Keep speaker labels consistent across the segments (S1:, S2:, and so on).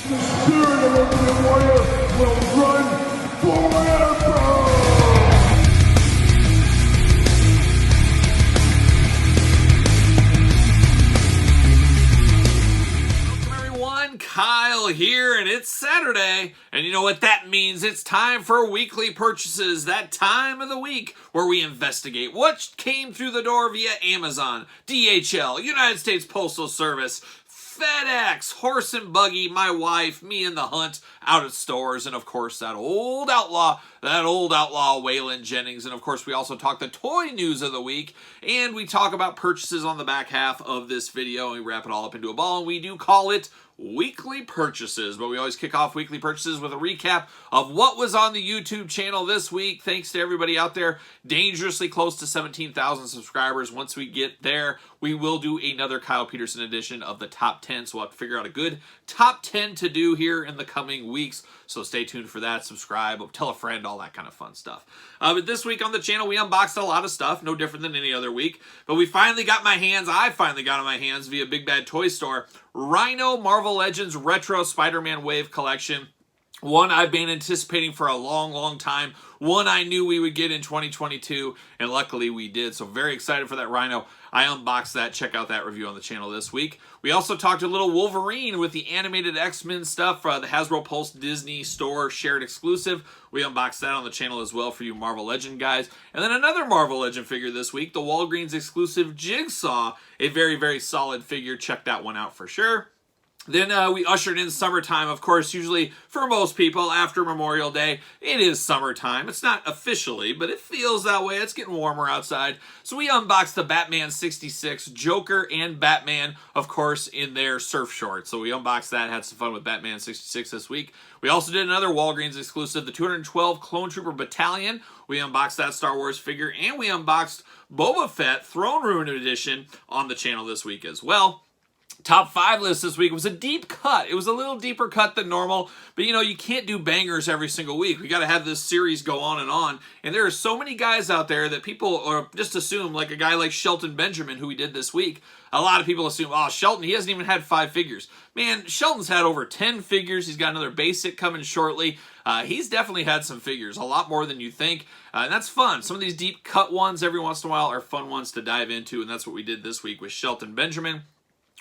S1: The spirit of Ultimate Warrior will run forever!
S2: Kyle here, and it's Saturday, and you know what that means? It's time for weekly purchases, that time of the week where we investigate what came through the door via Amazon, DHL, United States Postal Service, FedEx, Horse and Buggy, my wife, me and the hunt out at stores, and of course that old outlaw Waylon Jennings, and of course we also talk the toy news of the week, and we talk about purchases on the back half of this video, and we wrap it all up into a ball, and we do call it weekly purchases, but we always kick off weekly purchases with a recap of what was on the YouTube channel this week. Thanks to everybody out there, dangerously close to 17,000 subscribers. Once we get there, we will do another Kyle Peterson edition of the top 10, so we'll have to figure out a good top 10 to do here in the coming weeks, so stay tuned for that. Subscribe, tell a friend, all that kind of fun stuff. But this week on the channel, we unboxed a lot of stuff, no different than any other week, but I finally got in my hands via Big Bad Toy Store, Rhino Marvel Legends Retro Spider-Man Wave Collection. One I've been anticipating for a long time. One I knew we would get in 2022, and luckily we did. So very excited for that Rhino. I unboxed that. Check out that review on the channel this week. We also talked a little Wolverine with the animated X-Men stuff, the Hasbro Pulse Disney Store shared exclusive. We unboxed that on the channel as well for you Marvel Legend guys. And then another Marvel Legend figure this week, the Walgreens exclusive Jigsaw. A very solid figure. Check that one out for sure. Then we ushered in summertime, of course, usually for most people after Memorial Day, it is summertime. It's not officially, but it feels that way. It's getting warmer outside. So we unboxed the Batman 66, Joker and Batman, of course, in their surf shorts. So we unboxed that, had some fun with Batman 66 this week. We also did another Walgreens exclusive, the 212 Clone Trooper Battalion. We unboxed that Star Wars figure, and we unboxed Boba Fett Throne Room Edition on the channel this week as well. Top 5 list this week was a deep cut. It was a little deeper cut than normal, but you know, you can't do bangers every single week. We got to have this series go on, and there are so many guys out there that people just assume, like a guy like Shelton Benjamin, who we did this week. A lot of people assume, oh, Shelton, he hasn't even had 5 figures. Man, Shelton's had over 10 figures. He's got another basic coming shortly. He's definitely had some figures, a lot more than you think, and that's fun. Some of these deep cut ones every once in a while are fun ones to dive into, and that's what we did this week with Shelton Benjamin.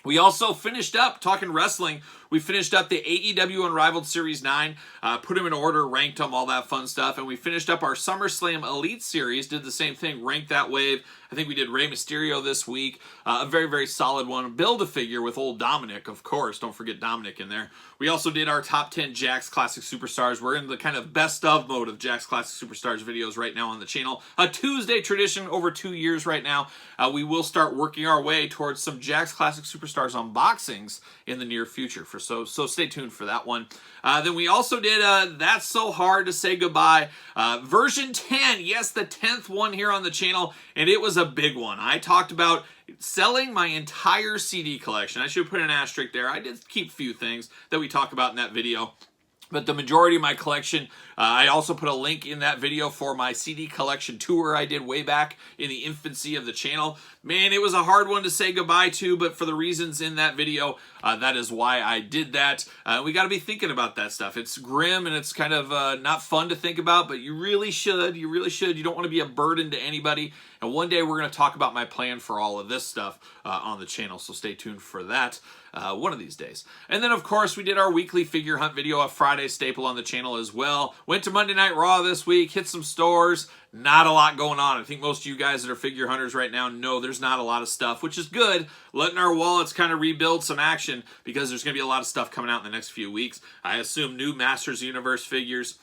S2: We also finished up, talking wrestling, we finished up the AEW Unrivaled Series 9, put them in order, ranked them, all that fun stuff, and we finished up our SummerSlam Elite Series, did the same thing, ranked that wave. I think we did Rey Mysterio this week, a very solid one. Build-A-Figure with old Dominic, of course, don't forget Dominic in there. We also did our top 10 Jakks Classic Superstars. We're in the kind of best of mode of Jakks Classic Superstars videos right now on the channel. A Tuesday tradition over 2 years right now. We will start working our way towards some Jakks Classic Superstars unboxings in the near future. So stay tuned for that one. Then we also did That's So Hard to Say Goodbye. Version 10, yes, the 10th one here on the channel, and it was a big one. I talked about selling my entire CD collection. I should put an asterisk there. I did keep a few things that we talked about in that video, but the majority of my collection, I also put a link in that video for my CD collection tour I did way back in the infancy of the channel. Man, it was a hard one to say goodbye to, but for the reasons in that video, that is why I did that. We got to be thinking about that stuff. It's grim and it's kind of not fun to think about, but you really should. You really should. You don't want to be a burden to anybody. And one day we're going to talk about my plan for all of this stuff on the channel, so stay tuned for that one of these days. And then, of course, we did our weekly figure hunt video, a Friday staple on the channel as well. Went to Monday Night Raw this week, hit some stores. Not a lot going on. I think most of you guys that are figure hunters right now know there's not a lot of stuff, which is good. Letting our wallets kind of rebuild some action because there's going to be a lot of stuff coming out in the next few weeks. I assume new Masters Universe figures.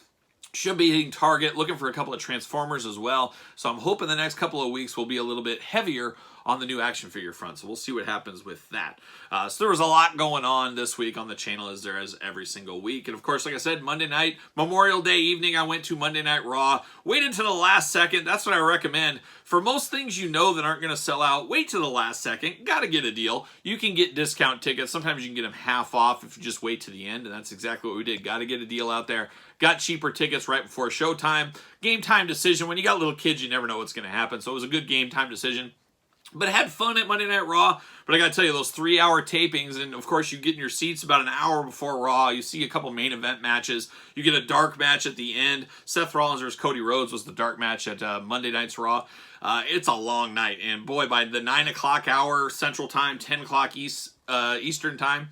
S2: Should be hitting target, looking for a couple of Transformers as well. So I'm hoping the next couple of weeks will be a little bit heavier on the new action figure front. So we'll see what happens with that. So there was a lot going on this week on the channel, as there is every single week. And of course, like I said, Monday night, Memorial Day evening, I went to Monday Night Raw. Waited to the last second. That's what I recommend. For most things you know that aren't going to sell out, wait to the last second. Got to get a deal. You can get discount tickets. Sometimes you can get them half off if you just wait to the end. And that's exactly what we did. Got to get a deal out there. Got cheaper tickets right before showtime. Game time decision. When you got little kids, you never know what's going to happen. So it was a good game time decision. But I had fun at Monday Night Raw. But I got to tell you, those 3-hour tapings, and of course you get in your seats about an hour before Raw. You see a couple main event matches. You get a dark match at the end. Seth Rollins versus Cody Rhodes was the dark match at Monday Night's Raw. It's a long night. And boy, by the 9 o'clock hour Central Time, 10 o'clock Eastern Time,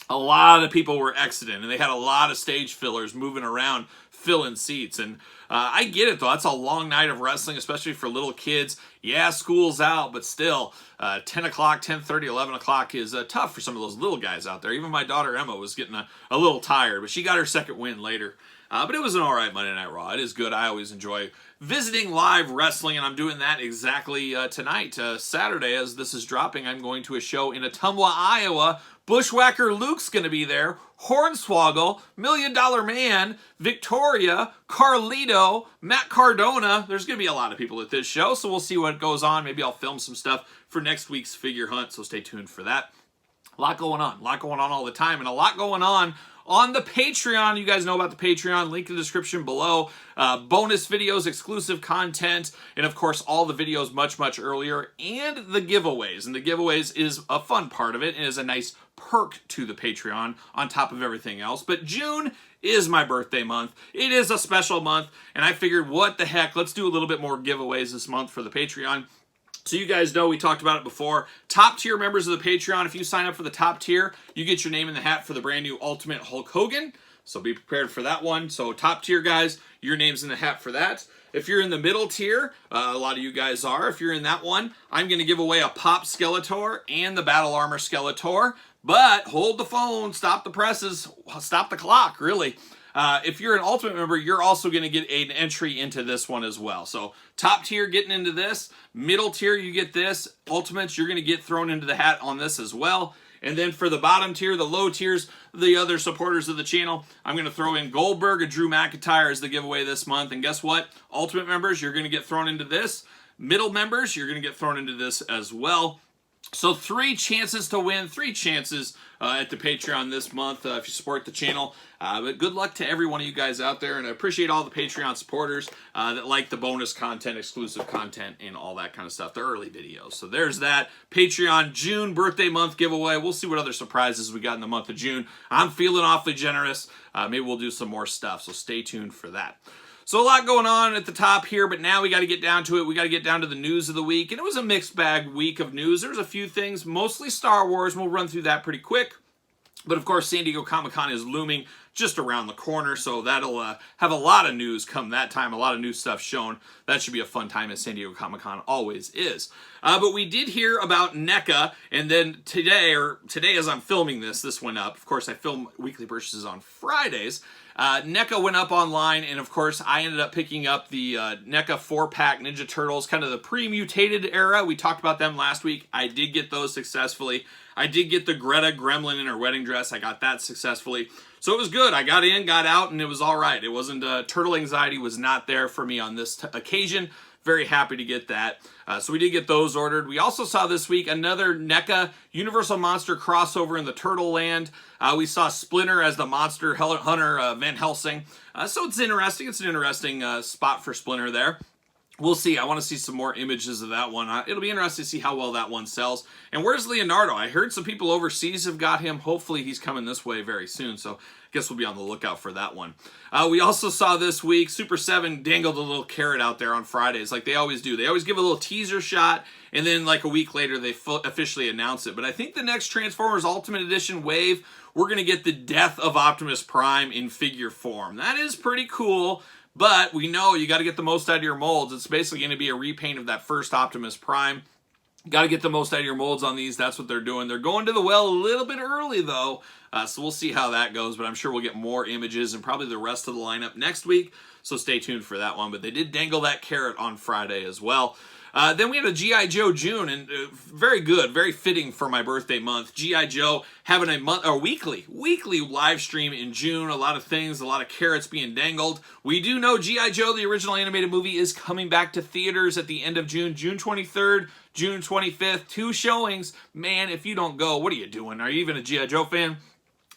S2: a lot of people were exiting, and they had a lot of stage fillers moving around, filling seats. And I get it, though. That's a long night of wrestling, especially for little kids. Yeah, school's out, but still, 10 o'clock, 10:30, 11 o'clock is tough for some of those little guys out there. Even my daughter Emma was getting a little tired, but she got her second win later. But it was an all right Monday Night Raw. It is good. I always enjoy visiting live wrestling, and I'm doing that exactly tonight. Saturday, as this is dropping, I'm going to a show in Ottumwa, Iowa. Bushwhacker Luke's going to be there. Hornswoggle, $1 Million Man, Victoria, Carlito, Matt Cardona. There's going to be a lot of people at this show, so we'll see what goes on. Maybe I'll film some stuff for next week's figure hunt, so stay tuned for that. A lot going on all the time, and a lot going on the Patreon. You guys know about the Patreon. Link in the description below. Bonus videos, exclusive content, and of course all the videos much earlier, and the giveaways. And the giveaways is a fun part of it, and is a nice perk to the Patreon on top of everything else. But June is my birthday month. It is a special month, and I figured, what the heck, let's do a little bit more giveaways this month for the Patreon. So you guys know, we talked about it before. Top tier members of the Patreon, if you sign up for the top tier, you get your name in the hat for the brand new Ultimate Hulk Hogan. So be prepared for that one. So top tier guys, your name's in the hat for that. If you're in the middle tier, a lot of you guys are. If you're in that one, I'm going to give away a Pop Skeletor and the Battle Armor Skeletor. But hold the phone, stop the presses, stop the clock, really. If you're an Ultimate member, you're also going to get an entry into this one as well. So top tier getting into this. Middle tier, you get this. Ultimates, you're going to get thrown into the hat on this as well. And then for the bottom tier, the low tiers, the other supporters of the channel, I'm going to throw in Goldberg and Drew McIntyre as the giveaway this month. And guess what? Ultimate members, you're going to get thrown into this. Middle members, you're going to get thrown into this as well. So 3 chances to win, 3 chances at the Patreon this month if you support the channel. But good luck to every one of you guys out there, and I appreciate all the Patreon supporters that like the bonus content, exclusive content, and all that kind of stuff, the early videos. So there's that. Patreon June birthday month giveaway. We'll see what other surprises we got in the month of June. I'm feeling awfully generous. Maybe we'll do some more stuff, so stay tuned for that. So a lot going on at the top here, but now we got to get down to it. We got to get down to the news of the week, and it was a mixed bag week of news. There was a few things, mostly Star Wars, and we'll run through that pretty quick. But of course, San Diego Comic-Con is looming just around the corner, so that'll have a lot of news come that time, a lot of new stuff shown. That should be a fun time, as San Diego Comic-Con always is. But we did hear about NECA, and then today as I'm filming this went up. Of course, I film weekly purchases on Fridays. NECA went up online, and of course, I ended up picking up the NECA 4-pack Ninja Turtles, kind of the pre-mutated era. We talked about them last week. I did get those successfully. I did get the Greta Gremlin in her wedding dress. I got that successfully. So it was good. I got in, got out, and it was all right. It wasn't, turtle anxiety was not there for me on this occasion. Very happy to get that. So we did get those ordered. We also saw this week another NECA Universal Monster crossover in the Turtle Land. We saw Splinter as the Monster Hunter Van Helsing. So it's interesting. It's an interesting spot for Splinter there. We'll see. I want to see some more images of that one. It'll be interesting to see how well that one sells. And where's Leonardo? I heard some people overseas have got him. Hopefully he's coming this way very soon. So I guess we'll be on the lookout for that one. We also saw this week, Super 7 dangled a little carrot out there on Fridays like they always do. They always give a little teaser shot, and then like a week later they officially announce it. But I think the next Transformers Ultimate Edition wave, we're going to get the death of Optimus Prime in figure form. That is pretty cool. But we know you got to get the most out of your molds. It's basically going to be a repaint of that first Optimus Prime. Got to get the most out of your molds on these. That's what they're doing. They're going to the well a little bit early, though. So we'll see how that goes. But I'm sure we'll get more images and probably the rest of the lineup next week. So stay tuned for that one. But they did dangle that carrot on Friday as well. Then we had a G.I. Joe June, and very good, very fitting for my birthday month. G.I. Joe having a weekly live stream in June. A lot of things, a lot of carrots being dangled. We do know G.I. Joe, the original animated movie, is coming back to theaters at the end of June. June 23rd, June 25th, 2 showings. Man, if you don't go, what are you doing? Are you even a G.I. Joe fan?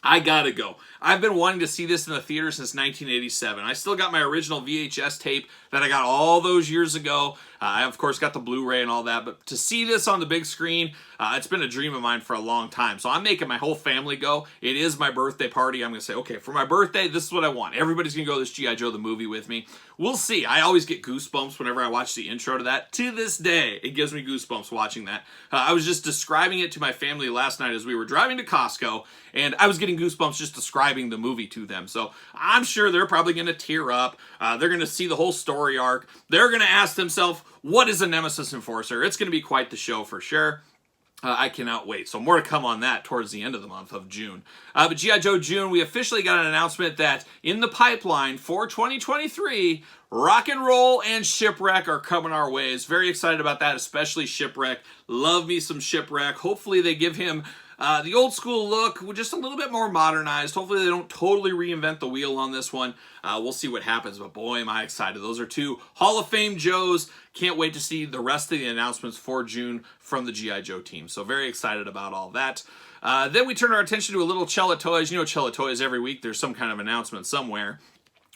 S2: I gotta go. I've been wanting to see this in the theater since 1987. I still got my original VHS tape that I got all those years ago. I, of course, got the Blu-ray and all that, but to see this on the big screen, it's been a dream of mine for a long time. So I'm making my whole family go. It is my birthday party. I'm going to say, okay, for my birthday, this is what I want. Everybody's going to go to this G.I. Joe the movie with me. We'll see. I always get goosebumps whenever I watch the intro to that. To this day, it gives me goosebumps watching that. I was just describing it to my family last night as we were driving to Costco, and I was getting goosebumps just describing the movie to them. So I'm sure they're probably going to tear up. They're going to see the whole story arc. They're going to ask themselves, what is a Nemesis Enforcer? It's going to be quite the show for sure. I cannot wait. So more to come on that towards the end of the month of June. But G.I. Joe June, we officially got an announcement that in the pipeline for 2023, Rock and Roll and Shipwreck are coming our ways. Very excited about that, especially Shipwreck. Love me some Shipwreck. Hopefully they give him the old school look, just a little bit more modernized. Hopefully they don't totally reinvent the wheel on this one. We'll see what happens, but boy, am I excited. Those are two Hall of Fame Joes. Can't wait to see the rest of the announcements for June from the G.I. Joe team. So very excited about all that. Then we turn our attention to a little Chella Toys. You know Chella Toys, every week there's some kind of announcement somewhere.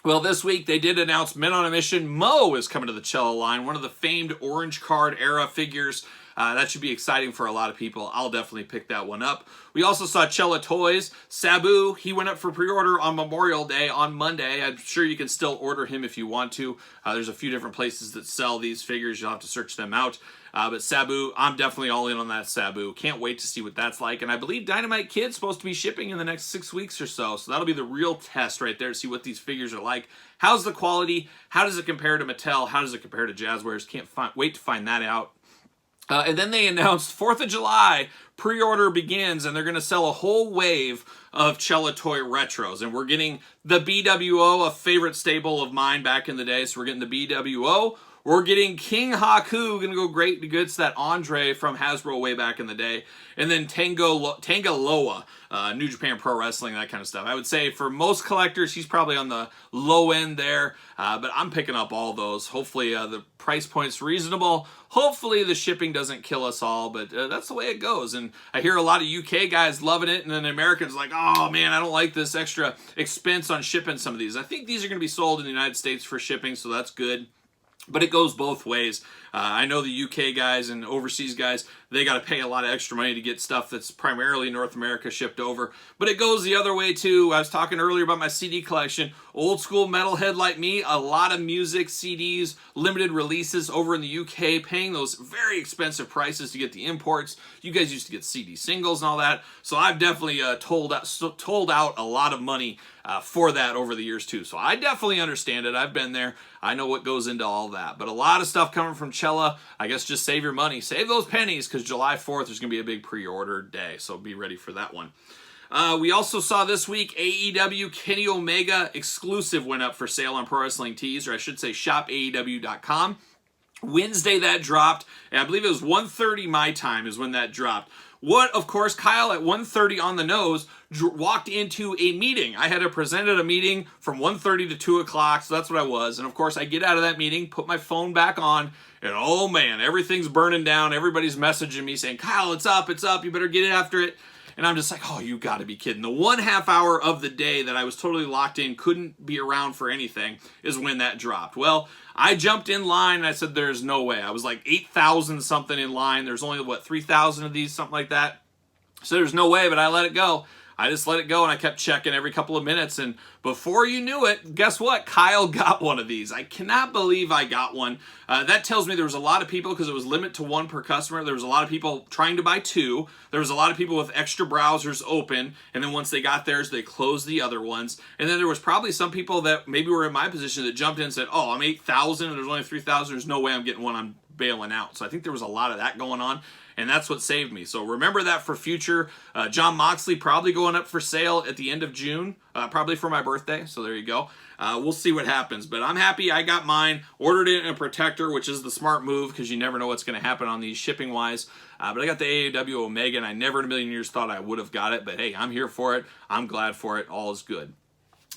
S2: Well, this week they did announce Men on a Mission. Mo is coming to the Chella line, one of the famed orange card era figures. That should be exciting for a lot of people. I'll definitely pick that one up. We also saw Chella Toys. Sabu, he went up for pre-order on Memorial Day on Monday. I'm sure you can still order him if you want to. There's a few different places that sell these figures. You'll have to search them out. But Sabu, I'm definitely all in on that Sabu. Can't wait to see what that's like. And I believe Dynamite Kid's supposed to be shipping in the next 6 weeks or so. So that'll be the real test right there to see what these figures are like. How's the quality? How does it compare to Mattel? How does it compare to Jazzwares? Can't wait to find that out. And then they announced 4th of July, pre-order begins, and they're going to sell a whole wave of Chella Toy retros. And we're getting the BWO, a favorite staple of mine back in the day. So we're getting the BWO. We're getting King Haku, going to go great against that Andre from Hasbro way back in the day. And then Tangaloa, New Japan Pro Wrestling, that kind of stuff. I would say for most collectors, he's probably on the low end there. But I'm picking up all those. Hopefully the price point's reasonable. Hopefully the shipping doesn't kill us all. But that's the way it goes. And I hear a lot of UK guys loving it. And then Americans like, oh man, I don't like this extra expense on shipping some of these. I think these are going to be sold in the United States for shipping, so that's good. But it goes both ways. I know the UK guys and overseas guys, they got to pay a lot of extra money to get stuff that's primarily North America shipped over. But it goes the other way too. I was talking earlier about my CD collection. Old school metalhead like me, a lot of music, CDs, limited releases over in the UK, paying those very expensive prices to get the imports. You guys used to get CD singles and all that. So I've definitely told out a lot of money for that over the years too. So I definitely understand it. I've been there. I know what goes into all that. But a lot of stuff coming from Chella. I guess just save your money. Save those pennies because July 4th there's going to be a big pre-order day. So be ready for that one. We also saw this week AEW Kenny Omega exclusive went up for sale on Pro Wrestling Tees, or I should say shopaew.com. Wednesday that dropped, and I believe it was 1:30 my time is when that dropped. What, of course, Kyle at 1:30 on the nose walked into a meeting. I had to present at a meeting from 1:30 to 2 o'clock, so that's what I was. And of course, I get out of that meeting, put my phone back on, and oh man, everything's burning down. Everybody's messaging me saying, Kyle, it's up, you better get after it. And I'm just like, oh, you gotta be kidding. The 1/2 hour of the day that I was totally locked in, couldn't be around for anything, is when that dropped. Well, I jumped in line and I said, there's no way. I was like 8,000 something in line. There's only, 3,000 of these, something like that. So there's no way, but I let it go. I just let it go, and I kept checking every couple of minutes, and before you knew it, guess what? Kyle got one of these. I cannot believe I got one. That tells me there was a lot of people, because it was limit to one per customer, there was a lot of people trying to buy two. There was a lot of people with extra browsers open, and then once they got theirs, they closed the other ones. And then there was probably some people that maybe were in my position that jumped in and said, oh, I'm 8,000, and there's only 3,000. There's no way I'm getting one. I'm bailing out. So I think there was a lot of that going on. And that's what saved me. So remember that for future. John Moxley probably going up for sale at the end of June, probably for my birthday. So there you go. We'll see what happens. But I'm happy I got mine. Ordered it in a protector, which is the smart move because you never know what's going to happen on these shipping-wise. But I got the AEW Omega, and I never in a million years thought I would have got it. But hey, I'm here for it. I'm glad for it. All is good.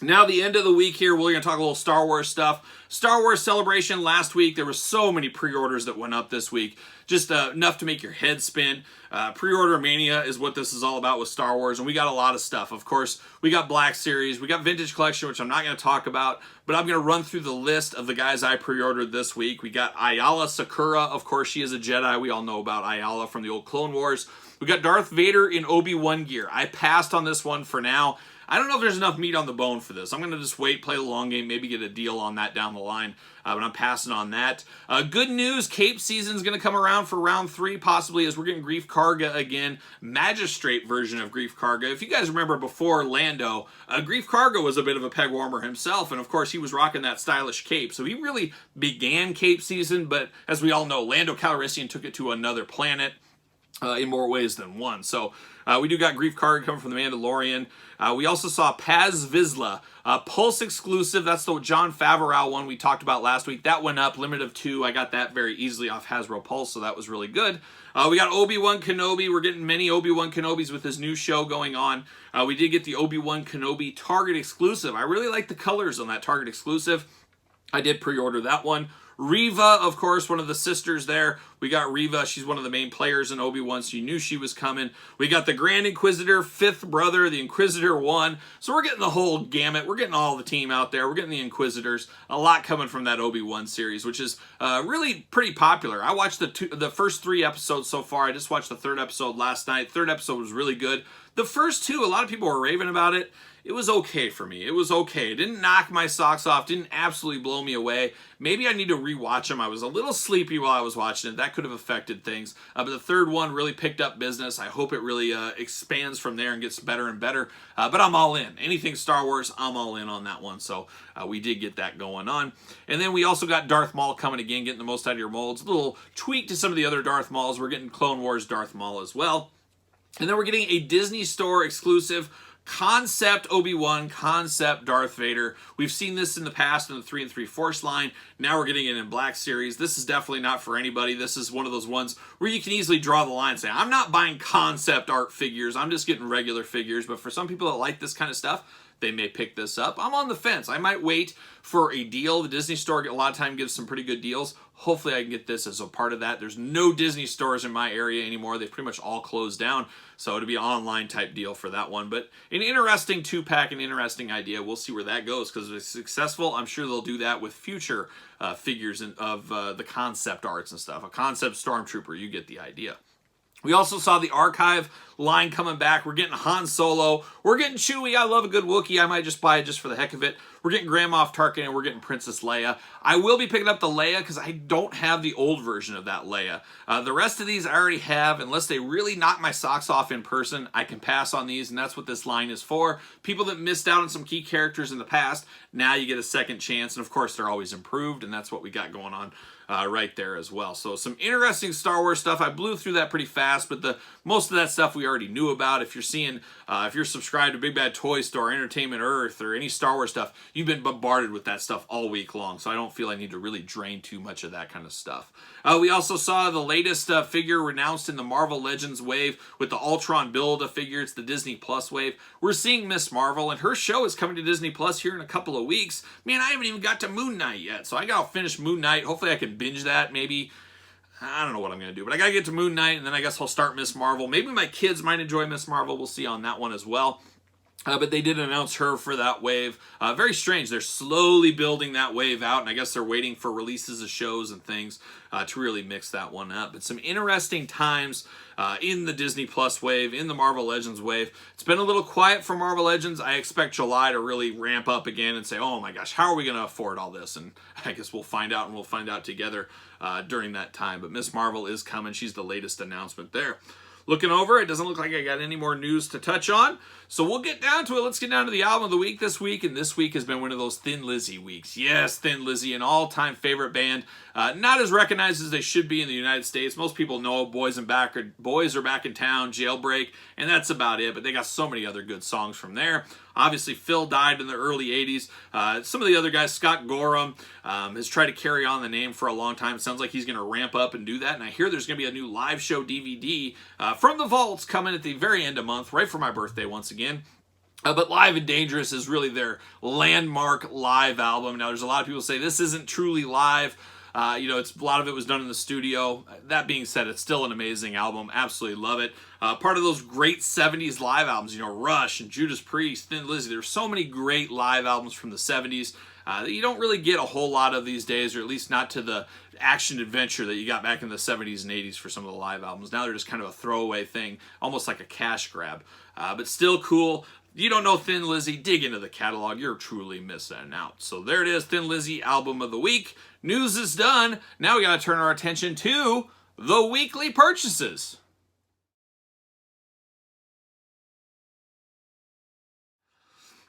S2: Now, the end of the week here, we're going to talk a little Star Wars stuff. Star Wars Celebration last week, there were so many pre-orders that went up this week. Just enough to make your head spin. Pre-order mania is what this is all about with Star Wars, and we got a lot of stuff. Of course, we got Black Series, we got Vintage Collection, which I'm not going to talk about, but I'm going to run through the list of the guys I pre-ordered this week. We got Ayala Sakura. Of course, she is a Jedi. We all know about Ayala from the old Clone Wars. We got Darth Vader in Obi-Wan gear. I passed on this one for now. I don't know if there's enough meat on the bone for this. I'm going to just wait, play the long game, maybe get a deal on that down the line, but I'm passing on that. Good news, Cape season's going to come around for round 3, possibly, as we're getting Greef Karga again, Magistrate version of Greef Karga. If you guys remember before Lando, Greef Karga was a bit of a peg warmer himself, and of course he was rocking that stylish cape, so he really began Cape season, but as we all know, Lando Calrissian took it to another planet. In more ways than one. So we do got Greef Karga coming from The Mandalorian. We also saw Paz Vizsla, Pulse exclusive. That's the Jon Favreau one we talked about last week. That went up, limited of 2. I got that very easily off Hasbro Pulse, so that was really good. We got Obi-Wan Kenobi. We're getting many Obi-Wan Kenobis with this new show going on. We did get the Obi-Wan Kenobi Target exclusive. I really like the colors on that Target exclusive. I did pre-order that one. Reva, of course, one of the sisters there. We got Reva. She's one of the main players in Obi-Wan, so you knew she was coming. We got the Grand Inquisitor, 5th brother, the Inquisitor 1. So we're getting the whole gamut. We're getting all the team out there. We're getting the Inquisitors. A lot coming from that Obi-Wan series, which is really pretty popular. I watched the first 3 episodes so far. I just watched the 3rd episode last night. 3rd episode was really good. The first 2, a lot of people were raving about it. It was okay for me. It was okay. It didn't knock my socks off. Didn't absolutely blow me away. Maybe I need to rewatch them. I was a little sleepy while I was watching it. That could have affected things. But the 3rd one really picked up business. I hope it really expands from there and gets better and better. But I'm all in. Anything Star Wars, I'm all in on that one. So we did get that going on. And then we also got Darth Maul coming again, getting the most out of your molds. A little tweak to some of the other Darth Mauls. We're getting Clone Wars Darth Maul as well. And then we're getting a Disney Store exclusive Concept Obi-Wan, Concept Darth Vader. We've seen this in the past in the 3 3/4 line. Now we're getting it in Black Series. This is definitely not for anybody. This is one of those ones where you can easily draw the line and say, I'm not buying concept art figures. I'm just getting regular figures. But for some people that like this kind of stuff, they may pick this up. I'm on the fence. I might wait for a deal. The Disney Store a lot of time gives some pretty good deals. Hopefully I can get this as a part of that. There's no Disney stores in my area anymore. They've pretty much all closed down. So it'll be an online type deal for that one. But an interesting 2-pack, an interesting idea. We'll see where that goes, because if it's successful, I'm sure they'll do that with future figures of the concept arts and stuff. A concept Stormtrooper, you get the idea. We also saw the Archive line coming back. We're getting Han Solo. We're getting Chewie. I love a good Wookiee. I might just buy it just for the heck of it. We're getting Grand Moff Tarkin, and we're getting Princess Leia. I will be picking up the Leia because I don't have the old version of that Leia. The rest of these I already have. Unless they really knock my socks off in person, I can pass on these, and that's what this line is for. People that missed out on some key characters in the past, now you get a second chance, and of course they're always improved, and that's what we got going on right there as well. So some interesting Star Wars stuff. I blew through that pretty fast, but most of that stuff we already knew about. If you're subscribed to Big Bad Toy Store, Entertainment Earth, or any Star Wars stuff, you've been bombarded with that stuff all week long. So I don't feel I need to really drain too much of that kind of stuff. We also saw the latest figure announced in the Marvel Legends wave with the Ultron Build-A-Figure. It's the Disney Plus wave. We're seeing Miss Marvel, and her show is coming to Disney Plus here in a couple of weeks. Man, I haven't even got to Moon Knight yet, so I gotta finish Moon Knight. Hopefully I can binge that, maybe. I don't know what I'm going to do, but I got to get to Moon Knight, and then I guess I'll start Miss Marvel. Maybe my kids might enjoy Miss Marvel. We'll see on that one as well. But they did announce her for that wave. Very strange. They're slowly building that wave out, and I guess they're waiting for releases of shows and things to really mix that one up. But some interesting times in the Disney Plus wave, in the Marvel Legends wave. It's been a little quiet for Marvel Legends. I expect July to really ramp up again and say, oh my gosh, how are we going to afford all this? And I guess we'll find out, and we'll find out together during that time. But Miss Marvel is coming. She's the latest announcement there. Looking over, it doesn't look like I got any more news to touch on. So we'll get down to it. Let's get down to the album of the week this week. And this week has been one of those Thin Lizzy weeks. Yes, Thin Lizzy, an all-time favorite band. Not as recognized as they should be in the United States. Most people know Boys Are Back in Town, Jailbreak, and that's about it. But they got so many other good songs from there. Obviously, Phil died in the early 80s. Some of the other guys, Scott Gorham, has tried to carry on the name for a long time. It sounds like he's going to ramp up and do that. And I hear there's going to be a new live show DVD from the Vaults coming at the very end of the month, right for my birthday once again. But Live and Dangerous is really their landmark live album. Now, there's a lot of people say this isn't truly live. A lot of it was done in the studio. That being said, it's still an amazing album. Absolutely love it. Part of those great 70s live albums, Rush and Judas Priest, Thin Lizzy. There's so many great live albums from the 70s that you don't really get a whole lot of these days, or at least not to the action adventure that you got back in the 70s and 80s for some of the live albums. Now they're just kind of a throwaway thing, almost like a cash grab, but still cool. You don't know Thin Lizzy, dig into the catalog. You're truly missing out. So there it is, Thin Lizzy Album of the Week. News is done. Now we got to turn our attention to the weekly purchases.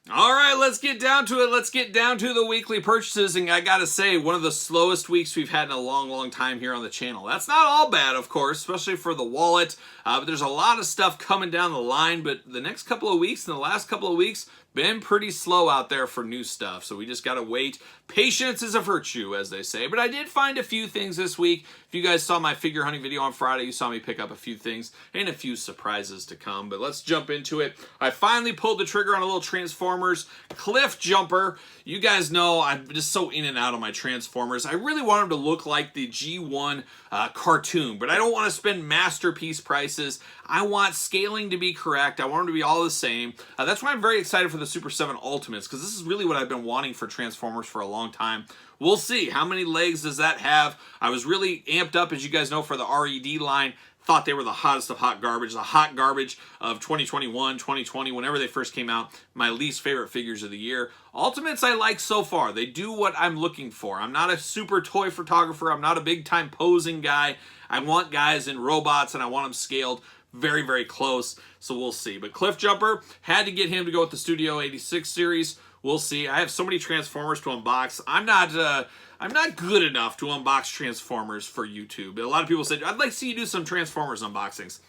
S2: All right, let's get down to it. Let's get down to the weekly purchases. And I got to say, one of the slowest weeks we've had in a long, long time here on the channel. That's not all bad, of course, especially for the wallet. But there's a lot of stuff coming down the line. But the next couple of weeks and the last couple of weeks, been pretty slow out there for new stuff. So we just got to wait. Patience is a virtue, as they say. But I did find a few things this week. If you guys saw my figure hunting video on Friday, you saw me pick up a few things and a few surprises to come. But let's jump into it. I finally pulled the trigger on a little Transformers Cliff Jumper. You guys know I'm just so in and out of my Transformers. I really want them to look like the G1 cartoon, but I don't want to spend masterpiece prices. I want scaling to be correct. I want them to be all the same. That's why I'm very excited for the Super 7 Ultimates, because this is really what I've been wanting for Transformers for a long time. We'll see. How many legs does that have? I was really amped up, as you guys know, for the RED line. Thought they were the hottest of hot garbage. The hot garbage of 2021, 2020, whenever they first came out. My least favorite figures of the year. Ultimates I like so far. They do what I'm looking for. I'm not a super toy photographer. I'm not a big time posing guy. I want guys in robots, and I want them scaled very, very close. So we'll see. But Cliff Jumper, had to get him to go with the Studio 86 series. We'll see. I have so many Transformers to unbox. I'm not good enough to unbox Transformers for YouTube. A lot of people said, I'd like to see you do some Transformers unboxings.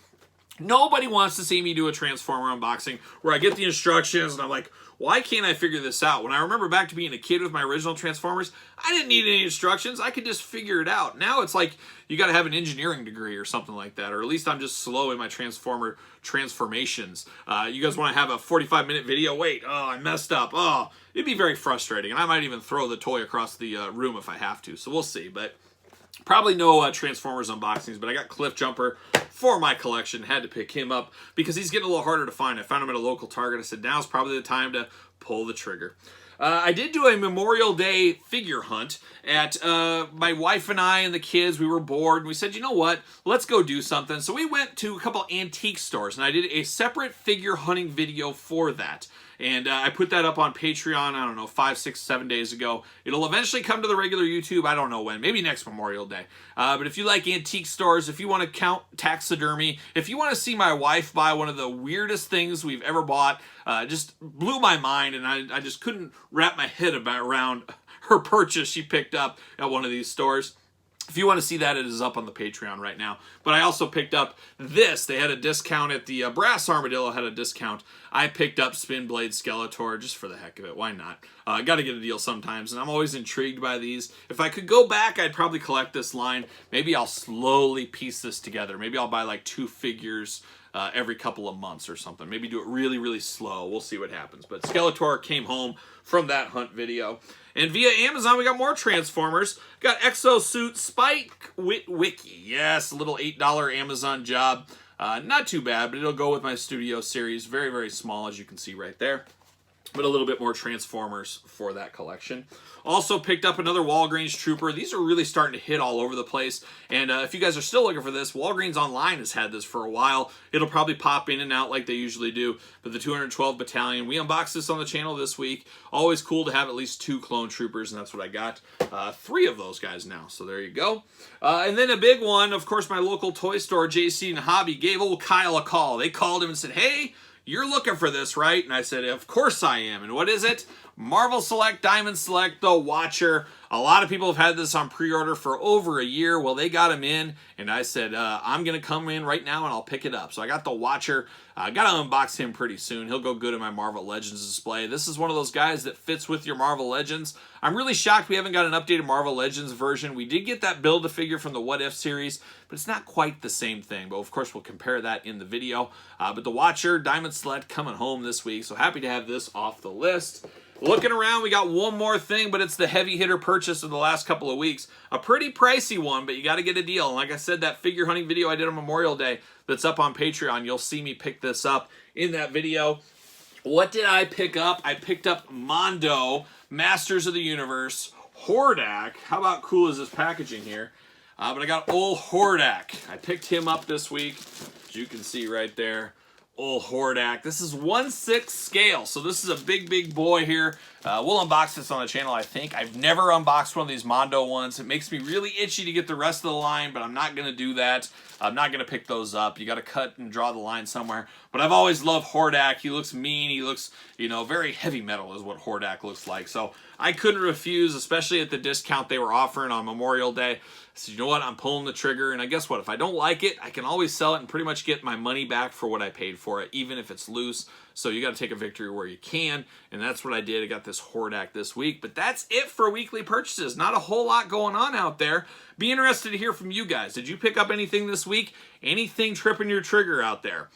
S2: Nobody wants to see me do a Transformer unboxing where I get the instructions and I'm like, why can't I figure this out? When I remember back to being a kid with my original Transformers, I didn't need any instructions. I could just figure it out. Now it's like you got to have an engineering degree or something like that, or at least I'm just slow in my Transformer transformations. You guys want to have a 45-minute video? Wait, oh, I messed up. Oh, it'd be very frustrating, and I might even throw the toy across the room if I have to, so we'll see. But probably no Transformers unboxings, but I got Cliff Jumper for my collection. Had to pick him up because he's getting a little harder to find. I found him at a local Target. I said, now's probably the time to pull the trigger. I did do a Memorial Day figure hunt at my wife and I and the kids. We were bored, and we said, you know what? Let's go do something. So we went to a couple antique stores, and I did a separate figure hunting video for that. And I put that up on Patreon, I don't know, 5, 6, 7 days ago. It'll eventually come to the regular YouTube. I don't know when. Maybe next Memorial Day. But if you like antique stores, if you want to count taxidermy, if you want to see my wife buy one of the weirdest things we've ever bought, just blew my mind, and I just couldn't wrap my head around her purchase she picked up at one of these stores. If you want to see that, it is up on the Patreon right now. But I also picked up this. They had a discount at the Brass Armadillo had a discount. I picked up Spin Blade Skeletor just for the heck of it. Why not? Got to get a deal sometimes, and I'm always intrigued by these. If I could go back, I'd probably collect this line. Maybe I'll slowly piece this together. Maybe I'll buy like 2 figures every couple of months or something. Maybe do it really, really slow. We'll see what happens. But Skeletor came home from that hunt video. And via Amazon, we got more Transformers. Got Exosuit Spike Wiki. Yes, a little $8 Amazon job. Not too bad, but it'll go with my Studio series. Very, very small, as you can see right there. But a little bit more Transformers for that collection. Also picked up another Walgreens Trooper. These are really starting to hit all over the place. And if you guys are still looking for this, Walgreens Online has had this for a while. It'll probably pop in and out like they usually do. But the 212 Battalion, we unboxed this on the channel this week. Always cool to have at least 2 clone troopers, and that's what I got. 3 of those guys now, so there you go. And then a big one, of course, my local toy store, JC and Hobby, gave old Kyle a call. They called him and said, hey, you're looking for this, right? And I said, of course I am. And what is it? Marvel Select, Diamond Select, The Watcher. A lot of people have had this on pre-order for over a year. Well, they got them in, and I said, I'm going to come in right now, and I'll pick it up. So I got The Watcher. I got to unbox him pretty soon. He'll go good in my Marvel Legends display. This is one of those guys that fits with your Marvel Legends. I'm really shocked we haven't got an updated Marvel Legends version. We did get that Build-A-Figure from the What If series, but it's not quite the same thing. But of course, we'll compare that in the video. But the Watcher Diamond Select coming home this week, so happy to have this off the list. Looking around, we got one more thing, but it's the heavy hitter purchase of the last couple of weeks. A pretty pricey one, but you got to get a deal. And like I said, that figure hunting video I did on Memorial Day that's up on Patreon, you'll see me pick this up in that video. What did I pick up? I picked up Mondo, Masters of the Universe, Hordak. How about cool is this packaging here? But I got old Hordak. I picked him up this week, as you can see right there. Old Hordak. This is 1/6 scale, so this is a big boy here. We'll unbox this on the channel, I think. I've never unboxed one of these Mondo ones. It makes me really itchy to get the rest of the line, but I'm not going to do that. I'm not going to pick those up. You got to cut and draw the line somewhere. But I've always loved Hordak. He looks mean. He looks, you know, very heavy metal is what Hordak looks like. So I couldn't refuse, especially at the discount they were offering on Memorial Day. So you know what? I'm pulling the trigger, and I guess what? If I don't like it, I can always sell it and pretty much get my money back for what I paid for it, even if it's loose. So you got to take a victory where you can, and that's what I did. I got this Hordak this week, but that's it for weekly purchases. Not a whole lot going on out there. Be interested to hear from you guys. Did you pick up anything this week? Anything tripping your trigger out there?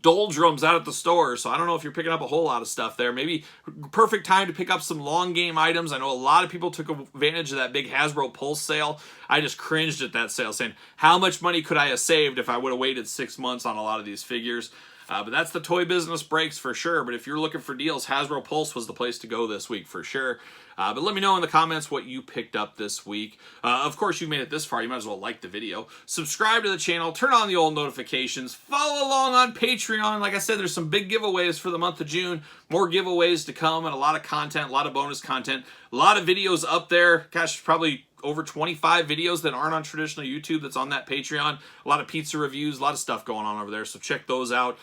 S2: Doldrums out at the store, so I don't know if you're picking up a whole lot of stuff there. Maybe perfect time to pick up some long game items. I know a lot of people took advantage of that big Hasbro Pulse sale. I just cringed at that sale, saying how much money could I have saved if I would have waited 6 months on a lot of these figures. But that's the toy business breaks for sure. But if you're looking for deals, Hasbro Pulse was the place to go this week for sure. But let me know in the comments what you picked up this week. Of course, you made it this far. You might as well like the video. Subscribe to the channel. Turn on the old notifications. Follow along on Patreon. Like I said, there's some big giveaways for the month of June. More giveaways to come and a lot of content, a lot of bonus content. A lot of videos up there. Gosh, probably over 25 videos that aren't on traditional YouTube that's on that Patreon. A lot of pizza reviews, a lot of stuff going on over there, so check those out.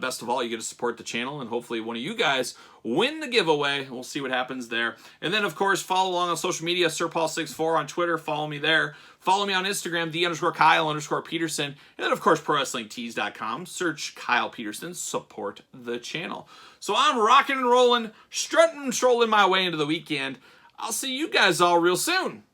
S2: Best of all, you get to support the channel, and hopefully one of you guys win the giveaway. We'll see what happens there. And then, of course, follow along on social media, SirPaul64 on Twitter. Follow me there. Follow me on Instagram, _Kyle_Peterson. And then, of course, ProWrestlingTees.com. Search Kyle Peterson. Support the channel. So I'm rocking and rolling, strutting and strolling my way into the weekend. I'll see you guys all real soon.